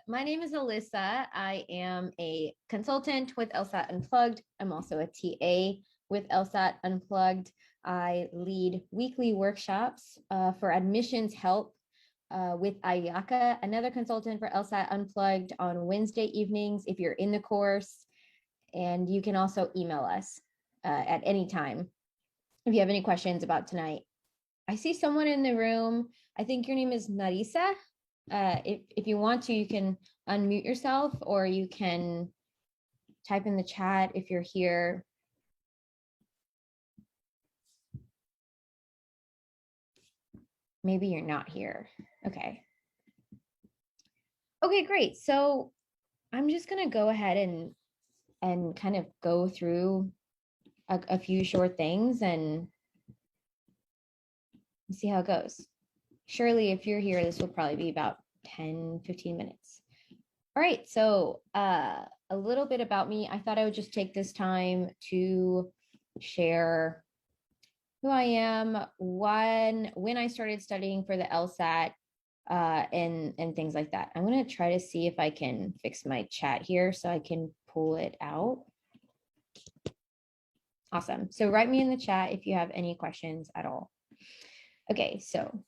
My name is Alyssa. I am a consultant with LSAT Unplugged. I'm also a TA with LSAT Unplugged. I lead weekly workshops for admissions help with Ayaka, another consultant for LSAT Unplugged on Wednesday evenings if you're in the course. And you can also email us at any time if you have any questions about tonight. I see someone in the room. I think your name is Narisa. If you want to, you can unmute yourself or you can type in the chat if you're here. Maybe you're not here. Okay. Okay, great. So I'm just going to go ahead and kind of go through a few short things and see how it goes. Surely, if you're here, this will probably be about 10, 15 minutes. All right, so a little bit about me. I thought I would just take this time to share who I am, when I started studying for the LSAT, and things like that. I'm going to try to see if I can fix my chat here so I can pull it out. Awesome. So write me in the chat if you have any questions at all. Okay, so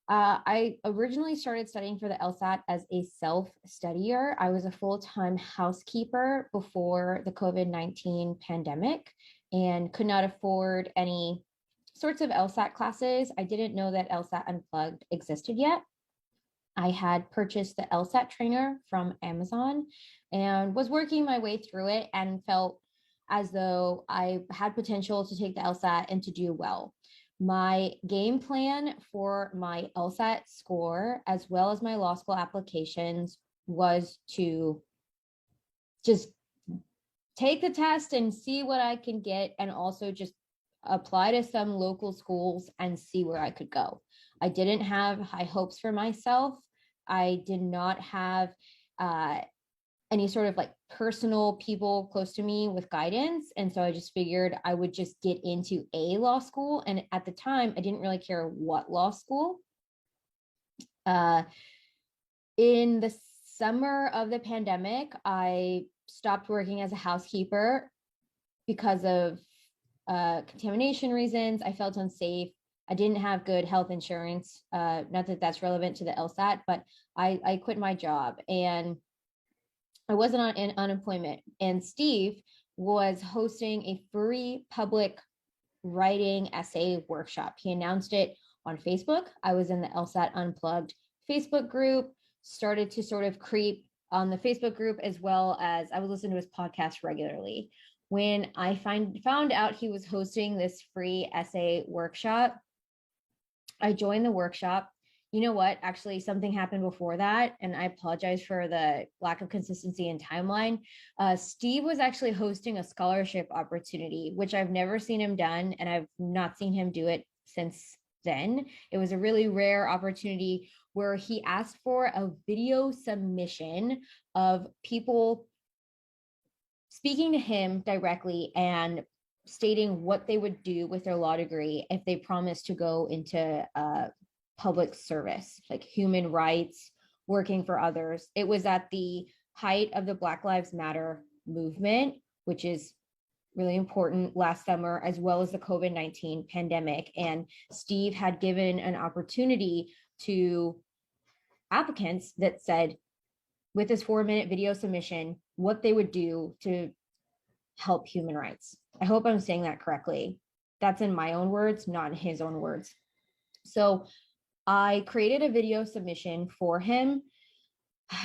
I originally started studying for the LSAT as a self-studier. I was a full-time housekeeper before the COVID-19 pandemic and could not afford any sorts of LSAT classes. I didn't know that LSAT Unplugged existed yet. I had purchased the LSAT trainer from Amazon and was working my way through it and felt as though I had potential to take the LSAT and to do well. My game plan for my LSAT score, as well as my law school applications, was to just take the test and see what I can get, and also just apply to some local schools and see where I could go. I didn't have high hopes for myself. I did not have any sort of like personal people close to me with guidance. And so I just figured I would just get into a law school. And at the time, I didn't really care what law school. In the summer of the pandemic, I stopped working as a housekeeper because of contamination reasons. I felt unsafe. I didn't have good health insurance. Not that that's relevant to the LSAT, but I quit my job and I wasn't on unemployment. And Steve was hosting a free public writing essay workshop. He announced it on Facebook. I was in the LSAT Unplugged Facebook group, started to sort of creep on the Facebook group, as well as I would listen to his podcast regularly. When I found out he was hosting this free essay workshop, I joined the workshop. You know what? Actually, something happened before that, and I apologize for the lack of consistency and timeline. Steve was actually hosting a scholarship opportunity, which I've never seen him done, and I've not seen him do it since then. It was a really rare opportunity where he asked for a video submission of people speaking to him directly and stating what they would do with their law degree if they promised to go into public service, like human rights, working for others. It was at the height of the Black Lives Matter movement, which is really important last summer, as well as the COVID-19 pandemic. And Steve had given an opportunity to applicants that said, with this 4-minute video submission, what they would do to help human rights. I hope I'm saying that correctly. That's in my own words, not in his own words. So I created a video submission for him.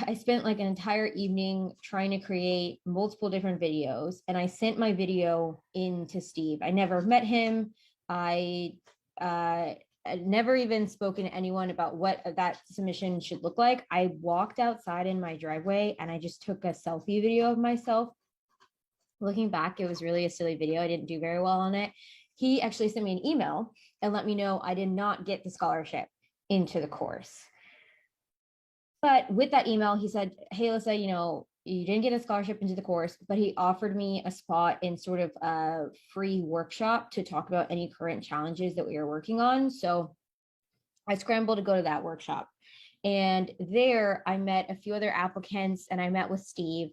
I spent like an entire evening trying to create multiple different videos, and I sent my video in to Steve. I never met him. I never even spoken to anyone about what that submission should look like. I walked outside in my driveway and I just took a selfie video of myself. Looking back, it was really a silly video. I didn't do very well on it. He actually sent me an email and let me know I did not get the scholarship into the course. But with that email, he said, hey, Alyssa, you didn't get a scholarship into the course, but he offered me a spot in sort of a free workshop to talk about any current challenges that we are working on. So I scrambled to go to that workshop. And there I met a few other applicants and I met with Steve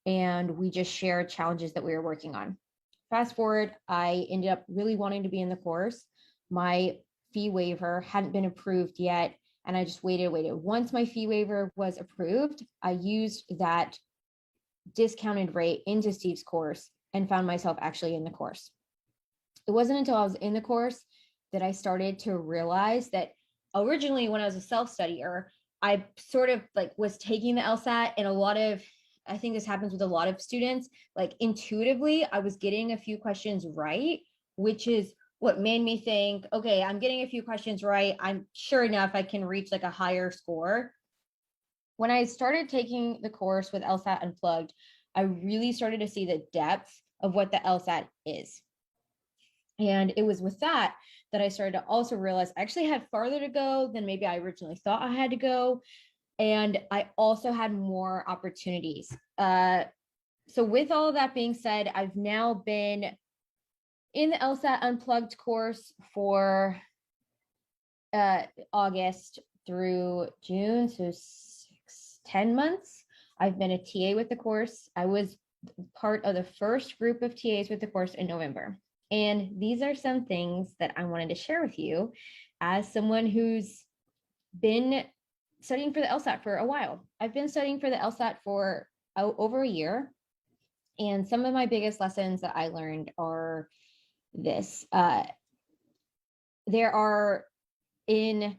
and we just shared challenges that we were working on. Fast forward, I ended up really wanting to be in the course. My fee waiver hadn't been approved yet. And I just waited. Once my fee waiver was approved, I used that discounted rate into Steve's course and found myself actually in the course. It wasn't until I was in the course that I started to realize that originally when I was a self-studier, I sort of like was taking the LSAT and I think this happens with a lot of students, like intuitively, I was getting a few questions right, which is what made me think, okay, I'm getting a few questions right. I'm sure enough I can reach like a higher score. When I started taking the course with LSAT Unplugged, I really started to see the depth of what the LSAT is. And it was with that I started to also realize I actually had farther to go than maybe I originally thought I had to go. And I also had more opportunities. So with all of that being said, I've now been in the LSAT Unplugged course for August through June, so 10 months. I've been a TA with the course. I was part of the first group of TAs with the course in November. And these are some things that I wanted to share with you as someone who's been studying for the LSAT for a while. I've been studying for the LSAT for over a year. And some of my biggest lessons that I learned are this. There are in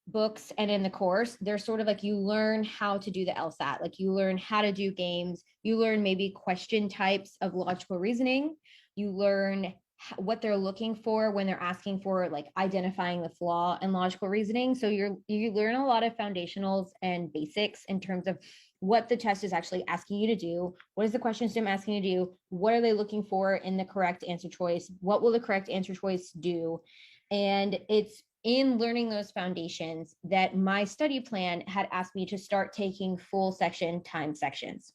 books and in the course, there's sort of like you learn how to do the LSAT, like you learn how to do games, you learn maybe question types of logical reasoning, you learn what they're looking for when they're asking for like identifying the flaw in logical reasoning. So you learn a lot of foundationals and basics in terms of what the test is actually asking you to do. What is the question stem asking you to do? What are they looking for in the correct answer choice? What will the correct answer choice do? And it's in learning those foundations that my study plan had asked me to start taking full section time sections.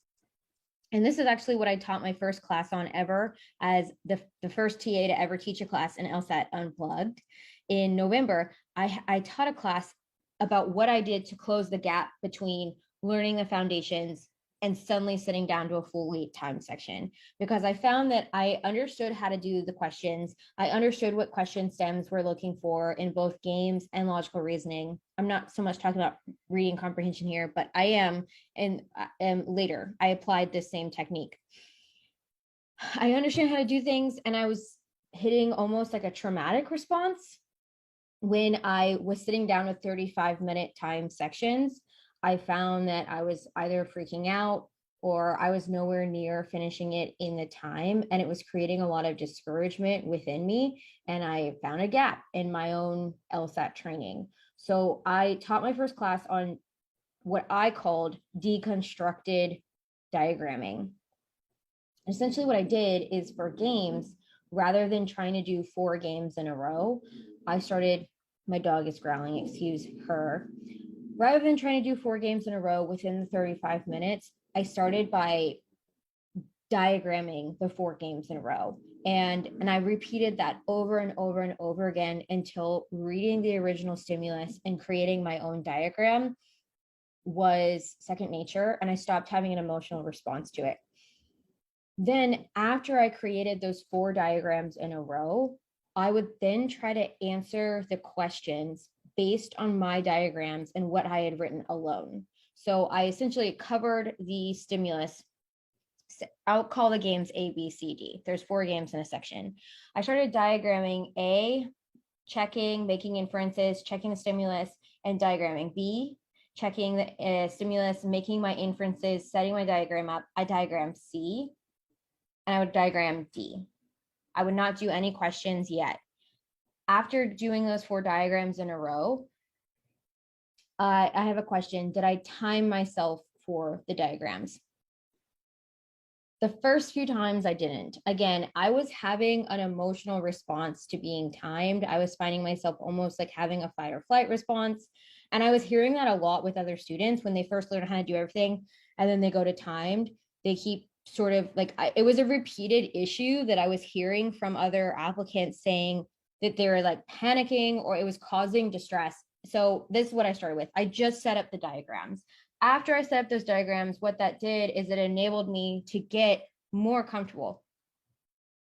And this is actually what I taught my first class on ever as the first TA to ever teach a class in LSAT Unplugged. In November, I taught a class about what I did to close the gap between learning the foundations and suddenly sitting down to a fully time section, because I found that I understood how to do the questions. I understood what question stems we're looking for in both games and logical reasoning. I'm not so much talking about reading comprehension here, but I am, and later I applied this same technique. I understand how to do things, and I was hitting almost like a traumatic response when I was sitting down with 35-minute time sections. I found that I was either freaking out or I was nowhere near finishing it in the time. And it was creating a lot of discouragement within me. And I found a gap in my own LSAT training. So I taught my first class on what I called deconstructed diagramming. Essentially, what I did is for games, rather than trying to do 4 games in a row, I started, my dog is growling, excuse her. Rather than trying to do 4 games in a row within the 35 minutes, I started by diagramming the 4 games in a row. And I repeated that over and over and over again until reading the original stimulus and creating my own diagram was second nature, and I stopped having an emotional response to it. Then after I created those 4 diagrams in a row, I would then try to answer the questions based on my diagrams and what I had written alone. So I essentially covered the stimulus. I'll call the games A, B, C, D. There's 4 games in a section. I started diagramming A, checking, making inferences, checking the stimulus, and diagramming. B, checking the stimulus, making my inferences, setting my diagram up. I diagram C, and I would diagram D. I would not do any questions yet. After doing those 4 diagrams in a row, I have a question. Did I time myself for the diagrams? The first few times I didn't. Again, I was having an emotional response to being timed. I was finding myself almost like having a fight or flight response. And I was hearing that a lot with other students when they first learn how to do everything and then they go to timed. They keep sort of like, it was a repeated issue that I was hearing from other applicants saying that they were like panicking or it was causing distress, So this is what I started with. I just set up the diagrams. After I set up those diagrams, what that did is it enabled me to get more comfortable.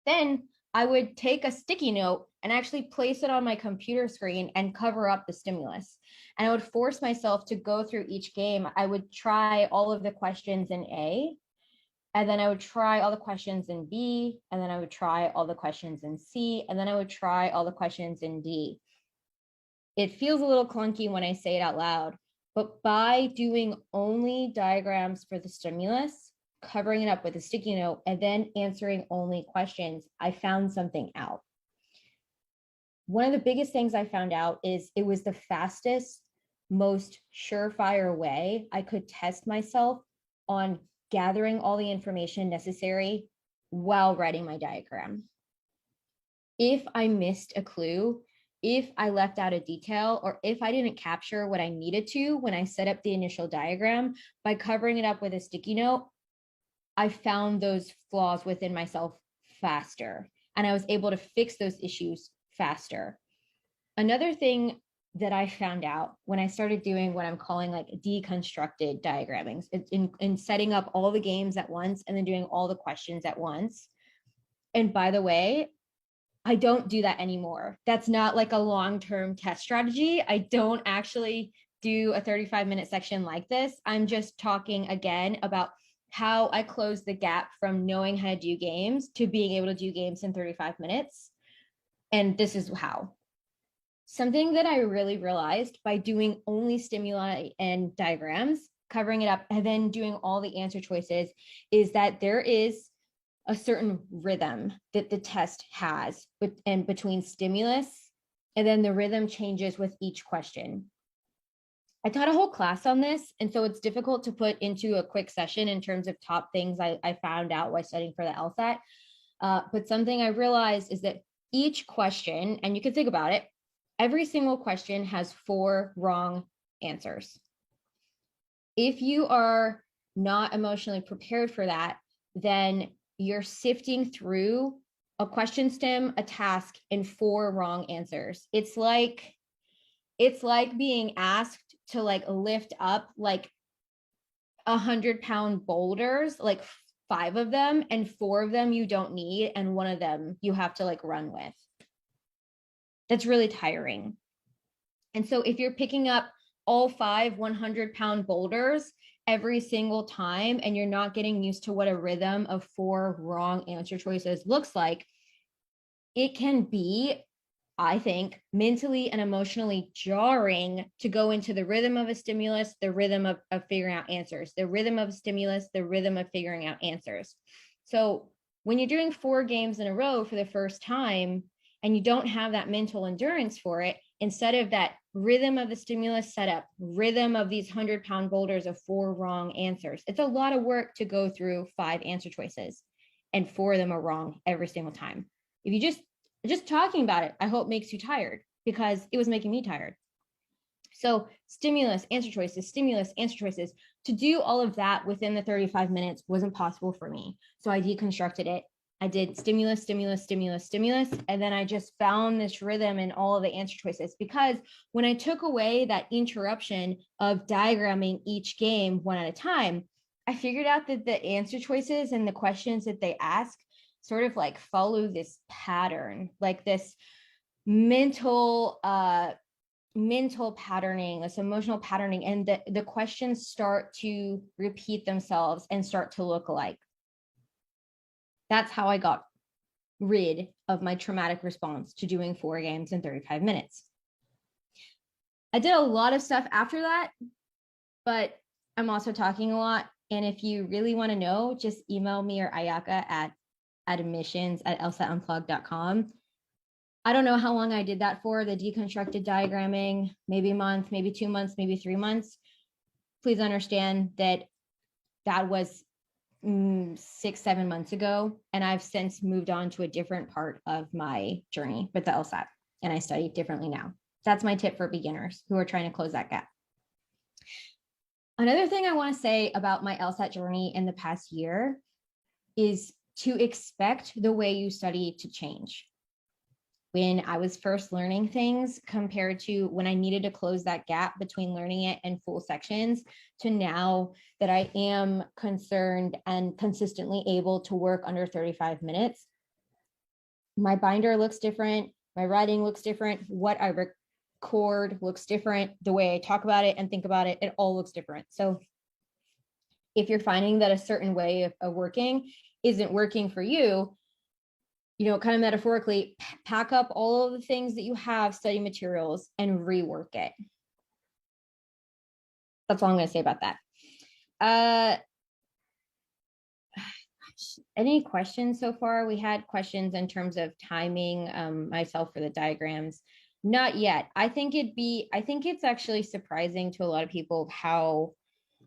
Then I would take a sticky note and actually place it on my computer screen and cover up the stimulus. And I would force myself to go through each game. I would try all of the questions in A, and then I would try all the questions in B, and then I would try all the questions in C, and then I would try all the questions in D. It feels a little clunky when I say it out loud, but by doing only diagrams for the stimulus, covering it up with a sticky note, and then answering only questions, I found something out. One of the biggest things I found out is it was the fastest, most surefire way I could test myself on gathering all the information necessary while writing my diagram. If I missed a clue, if I left out a detail, or if I didn't capture what I needed to when I set up the initial diagram, by covering it up with a sticky note, I found those flaws within myself faster, and I was able to fix those issues faster. Another thing that I found out when I started doing what I'm calling like deconstructed diagramming, in setting up all the games at once and then doing all the questions at once. And by the way, I don't do that anymore. That's not like a long-term test strategy. I don't actually do a 35-minute section like this. I'm just talking again about how I close the gap from knowing how to do games to being able to do games in 35 minutes. And this is how. Something that I really realized by doing only stimuli and diagrams, covering it up, and then doing all the answer choices is that there is a certain rhythm that the test has and between stimulus, and then the rhythm changes with each question. I taught a whole class on this, and so it's difficult to put into a quick session in terms of top things I found out while studying for the LSAT. But something I realized is that each question, and you can think about it, every single question has 4 wrong answers. If you are not emotionally prepared for that, then you're sifting through a question stem, a task, and 4 wrong answers. It's like being asked to like lift up like 100-pound boulders, like 5 of them, and 4 of them you don't need, and 1 of them you have to like run with. That's really tiring. And so if you're picking up all 5 100-pound boulders every single time, and you're not getting used to what a rhythm of 4 wrong answer choices looks like, it can be, I think, mentally and emotionally jarring to go into the rhythm of a stimulus, the rhythm of figuring out answers, the rhythm of a stimulus, the rhythm of figuring out answers. So when you're doing 4 games in a row for the first time and you don't have that mental endurance for it, instead of that rhythm of the stimulus setup, rhythm of these 100-pound boulders of 4 wrong answers, it's a lot of work to go through 5 answer choices, and 4 of them are wrong every single time. If you just talking about it, I hope makes you tired, because it was making me tired. So stimulus, answer choices, stimulus, answer choices. To do all of that within the 35 minutes wasn't possible for me. So I deconstructed it. I did stimulus, stimulus, stimulus, stimulus, and then I just found this rhythm in all of the answer choices, because when I took away that interruption of diagramming each game one at a time, I figured out that the answer choices and the questions that they ask sort of like follow this pattern, like this mental patterning, this emotional patterning, and the questions start to repeat themselves and start to look alike. That's how I got rid of my traumatic response to doing 4 games in 35 minutes. I did a lot of stuff after that, but I'm also talking a lot. And if you really want to know, just email me or Ayaka at admissions@lsatunplugged.com. I don't know how long I did that for, the deconstructed diagramming, maybe a month, maybe 2 months, maybe 3 months. Please understand that that was 6-7 months ago, and I've since moved on to a different part of my journey with the LSAT, and I study differently now. That's my tip for beginners who are trying to close that gap. Another thing I want to say about my LSAT journey in the past year is to expect the way you study to change. when I was first learning things compared to when I needed to close that gap between learning it and full sections to now that I am concerned and consistently able to work under 35 minutes. My binder looks different. My writing looks different. What I record looks different. The way I talk about it and think about it all looks different. So if you're finding that a certain way of working isn't working for you, kind of metaphorically, pack up all of the things that you have, study materials, and rework it. That's all I'm going to say about that. Any questions so far? We had questions in terms of timing myself for the diagrams. Not yet. I think it's actually surprising to a lot of people how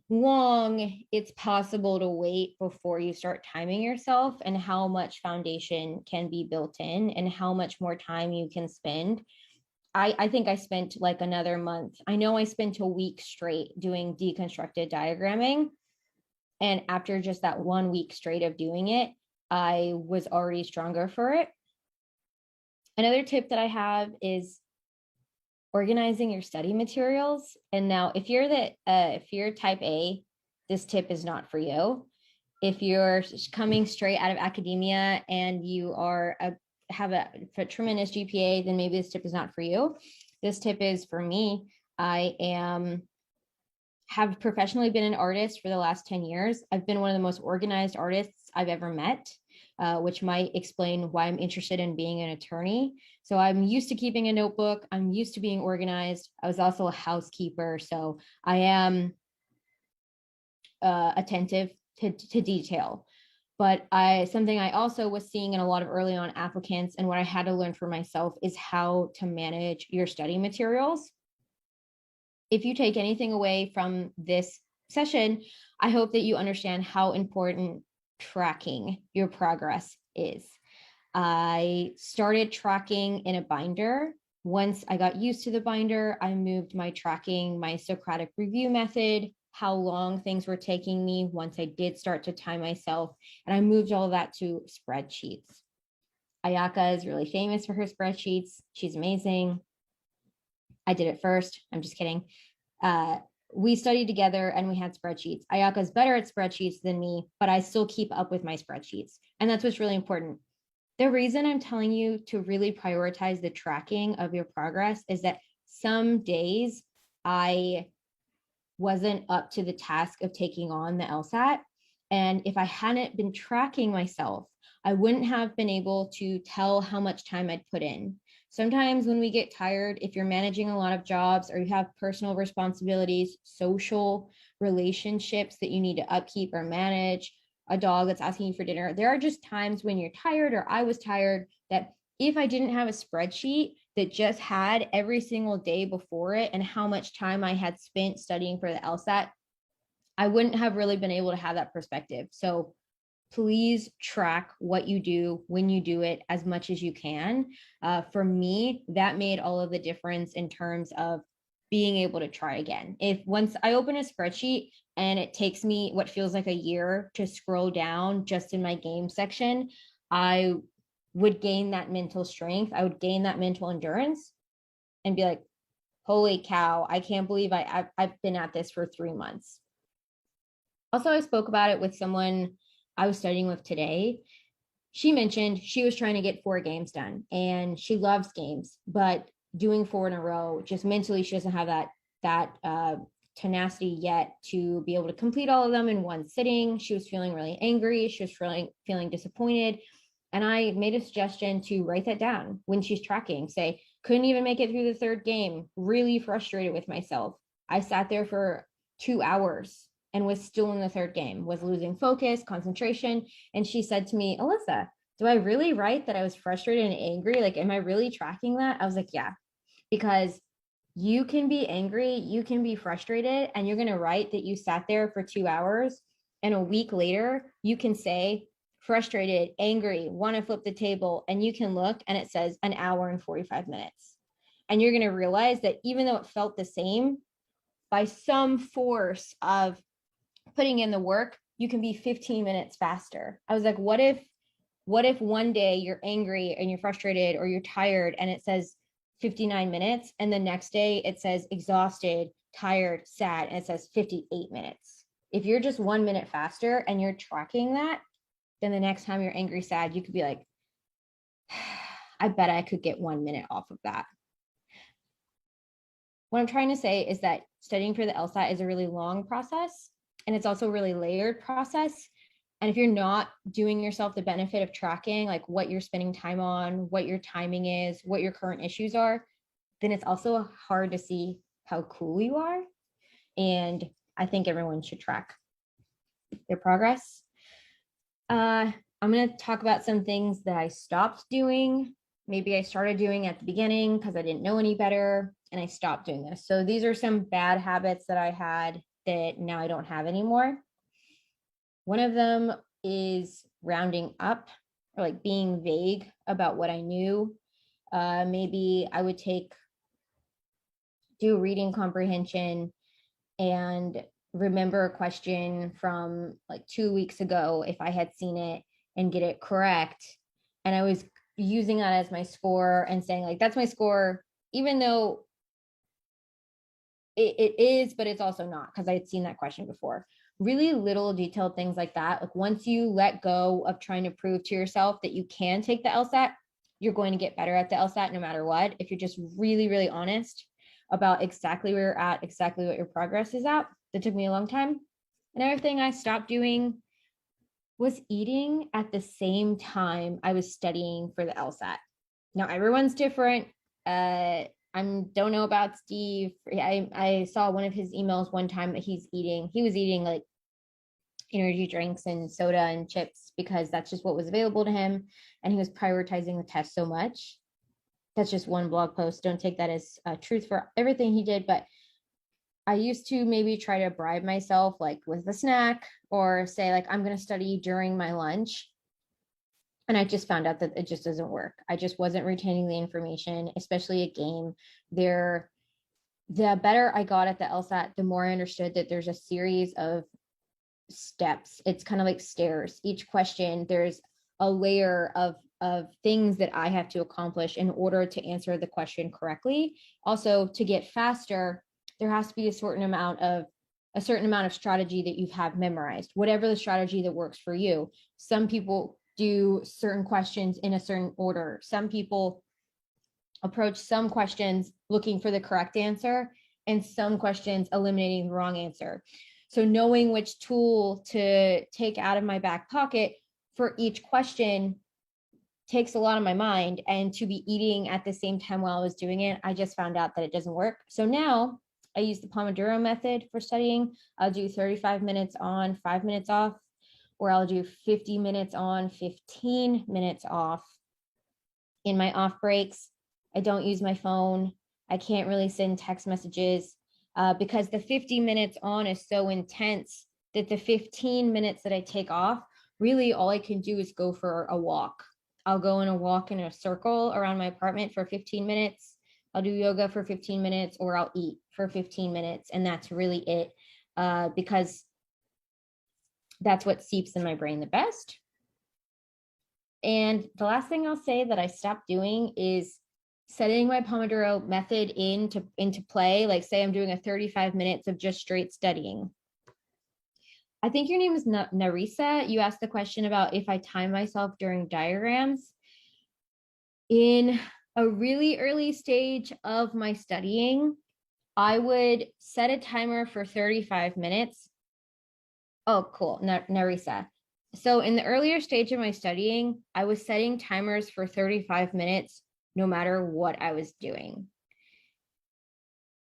long it's possible to wait before you start timing yourself and how much foundation can be built in and how much more time you can spend. I think I spent like another month. I know I spent a week straight doing deconstructed diagramming. And after just that 1 week straight of doing it, I was already stronger for it. Another tip that I have is organizing your study materials. And now if you're type A, this tip is not for you. If you're coming straight out of academia and you have a tremendous GPA, then maybe this tip is not for you. This tip is for me. I have professionally been an artist for the last 10 years. I've been one of the most organized artists I've ever met, which might explain why I'm interested in being an attorney. So I'm used to keeping a notebook. I'm used to being organized. I was also a housekeeper, so I am attentive to detail. But something I also was seeing in a lot of early on applicants and what I had to learn for myself is how to manage your study materials. If you take anything away from this session, I hope that you understand how important tracking your progress is. I started tracking in a binder. Once I got used to the binder, I moved my tracking, my Socratic review method, how long things were taking me once I did start to time myself, and I moved all of that to spreadsheets. Ayaka is really famous for her spreadsheets. She's amazing. I did it first. I'm just kidding. We studied together and we had spreadsheets. Ayaka's better at spreadsheets than me, but I still keep up with my spreadsheets. And that's what's really important. The reason I'm telling you to really prioritize the tracking of your progress is that some days I wasn't up to the task of taking on the LSAT. And if I hadn't been tracking myself, I wouldn't have been able to tell how much time I'd put in. Sometimes when we get tired, if you're managing a lot of jobs or you have personal responsibilities, social relationships that you need to upkeep or manage, a dog that's asking you for dinner, there are just times when you're tired, or I was tired, that if I didn't have a spreadsheet that just had every single day before it and how much time I had spent studying for the LSAT, I wouldn't have really been able to have that perspective. So please track what you do when you do it as much as you can. For me, that made all of the difference in terms of being able to try again. If once I open a spreadsheet and it takes me what feels like a year to scroll down just in my game section, I would gain that mental strength. I would gain that mental endurance and be like, holy cow, I can't believe I've been at this for 3 months. Also, I spoke about it with someone I was studying with today. She mentioned she was trying to get 4 games done and she loves games, but doing 4 in a row, just mentally, she doesn't have that tenacity yet to be able to complete all of them in one sitting. She was feeling really angry. She was feeling disappointed. And I made a suggestion to write that down when she's tracking, say, couldn't even make it through the 3rd game, really frustrated with myself. I sat there for 2 hours and was still in the 3rd game, was losing focus, concentration. And she said to me, Alyssa, do I really write that I was frustrated and angry? Like, am I really tracking that? I was like, yeah, because you can be angry, you can be frustrated, and you're going to write that you sat there for 2 hours. And a week later, you can say, frustrated, angry, want to flip the table. And you can look and it says 1 hour and 45 minutes. And you're going to realize that even though it felt the same, by some force of putting in the work, you can be 15 minutes faster. I was like, what if What if one day you're angry and you're frustrated or you're tired and it says 59 minutes, and the next day it says exhausted, tired, sad, and it says 58 minutes? If you're just 1 minute faster and you're tracking that, then the next time you're angry, sad, you could be like, I bet I could get 1 minute off of that. What I'm trying to say is that studying for the LSAT is a really long process, and it's also a really layered process. And if you're not doing yourself the benefit of tracking like what you're spending time on, what your timing is, what your current issues are, then it's also hard to see how cool you are. And I think everyone should track their progress. I'm going to talk about some things that I stopped doing. Maybe I started doing at the beginning because I didn't know any better, and I stopped doing this. So these are some bad habits that I had that now I don't have anymore. One of them is rounding up, or like being vague about what I knew. Maybe I would do reading comprehension and remember a question from like 2 weeks ago if I had seen it, and get it correct. And I was using that as my score and saying like, that's my score, even though it is, but it's also not, because I had seen that question before. Really little detailed things like that. Like once you let go of trying to prove to yourself that you can take the LSAT, you're going to get better at the LSAT no matter what. If you're just really, really honest about exactly where you're at, exactly what your progress is at. That took me a long time. Another thing I stopped doing was eating at the same time I was studying for the LSAT. Now everyone's different. I don't know about Steve. I saw one of his emails one time that he was eating like energy drinks and soda and chips because that's just what was available to him. And he was prioritizing the test so much. That's just one blog post. Don't take that as truth for everything he did. But I used to maybe try to bribe myself like with a snack, or say like, I'm going to study during my lunch. And I just found out that it just doesn't work. I just wasn't retaining the information, especially a game. The better I got at the LSAT, the more I understood that there's a series of steps. It's kind of like stairs. Each question, there's a layer of things that I have to accomplish in order to answer the question correctly. Also, to get faster, there has to be a certain amount of strategy that you have memorized, whatever the strategy that works for you. Some people do certain questions in a certain order. Some people approach some questions looking for the correct answer, and some questions eliminating the wrong answer. So knowing which tool to take out of my back pocket for each question takes a lot of my mind. And to be eating at the same time while I was doing it, I just found out that it doesn't work. So now I use the Pomodoro method for studying. I'll do 35 minutes on, 5 minutes off, or I'll do 50 minutes on, 15 minutes off. In my off breaks, I don't use my phone. I can't really send text messages because the 50 minutes on is so intense that the 15 minutes that I take off, really all I can do is go for a walk. I'll go on a walk in a circle around my apartment for 15 minutes. I'll do yoga for 15 minutes, or I'll eat for 15 minutes. And that's really it, because that's what seeps in my brain the best. And the last thing I'll say that I stopped doing is setting my Pomodoro method into play. Like say I'm doing a 35 minutes of just straight studying. I think your name is Narisa. You asked the question about if I time myself during diagrams. In a really early stage of my studying, I would set a timer for 35 minutes. Oh, cool, Narisa. So in the earlier stage of my studying, I was setting timers for 35 minutes, no matter what I was doing.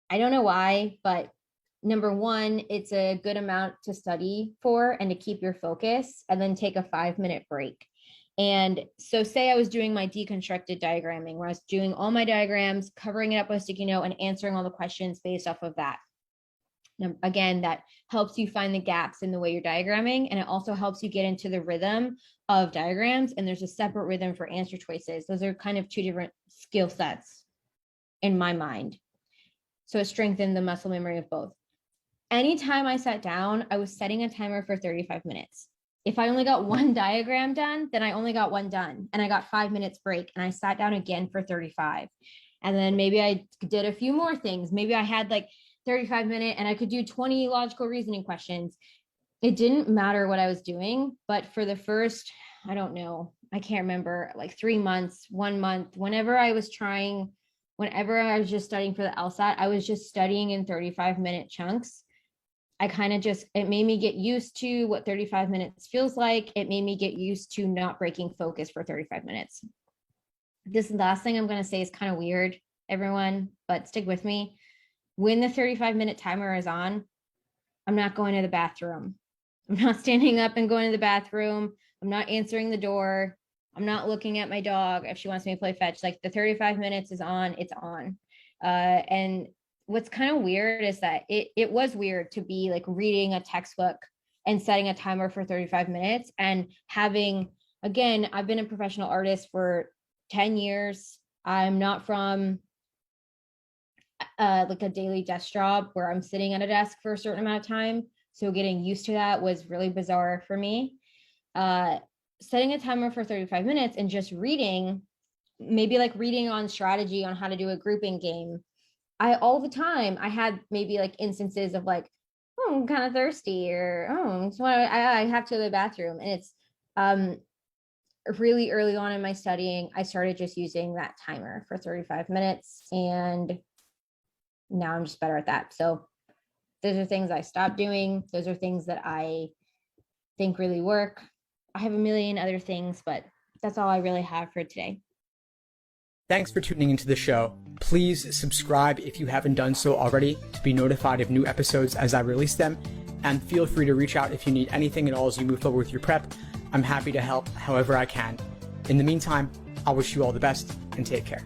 I don't know why, but number one, it's a good amount to study for and to keep your focus, and then take a 5-minute break. And so say I was doing my deconstructed diagramming, where I was doing all my diagrams, covering it up with a sticky note, and answering all the questions based off of that. Now, again, that helps you find the gaps in the way you're diagramming, and it also helps you get into the rhythm of diagrams. And there's a separate rhythm for answer choices. Those are kind of two different skill sets in my mind. So it strengthened the muscle memory of both. Anytime I sat down, I was setting a timer for 35 minutes. If I only got one diagram done, then I only got one done, and I got 5 minutes break, and I sat down again for 35. And then maybe I did a few more things. Maybe I had like 35-minute and I could do 20 logical reasoning questions. It didn't matter what I was doing, but for the first, I don't know, I can't remember, like 3 months, 1 month, whenever I was just studying for the LSAT, I was just studying in 35-minute chunks. It made me get used to what 35 minutes feels like. It made me get used to not breaking focus for 35 minutes. This last thing I'm going to say is kind of weird, everyone, but stick with me. When the 35-minute timer is on, I'm not going to the bathroom. I'm not standing up and going to the bathroom. I'm not answering the door. I'm not looking at my dog if she wants me to play fetch. Like, the 35 minutes is on, it's on. And what's kind of weird is that it was weird to be like reading a textbook and setting a timer for 35 minutes and having, again, I've been a professional artist for 10 years. I'm not from like a daily desk job where I'm sitting at a desk for a certain amount of time. So getting used to that was really bizarre for me. Setting a timer for 35 minutes and just reading, maybe like reading on strategy on how to do a grouping game. All the time, I had maybe like instances of like, oh, I'm kind of thirsty, or I have to go to the bathroom. And it's really early on in my studying, I started just using that timer for 35 minutes. And now I'm just better at that. So those are things I stopped doing. Those are things that I think really work. I have a million other things, but that's all I really have for today. Thanks for tuning into the show. Please subscribe if you haven't done so already to be notified of new episodes as I release them. And feel free to reach out if you need anything at all as you move forward with your prep. I'm happy to help however I can. In the meantime, I'll wish you all the best and take care.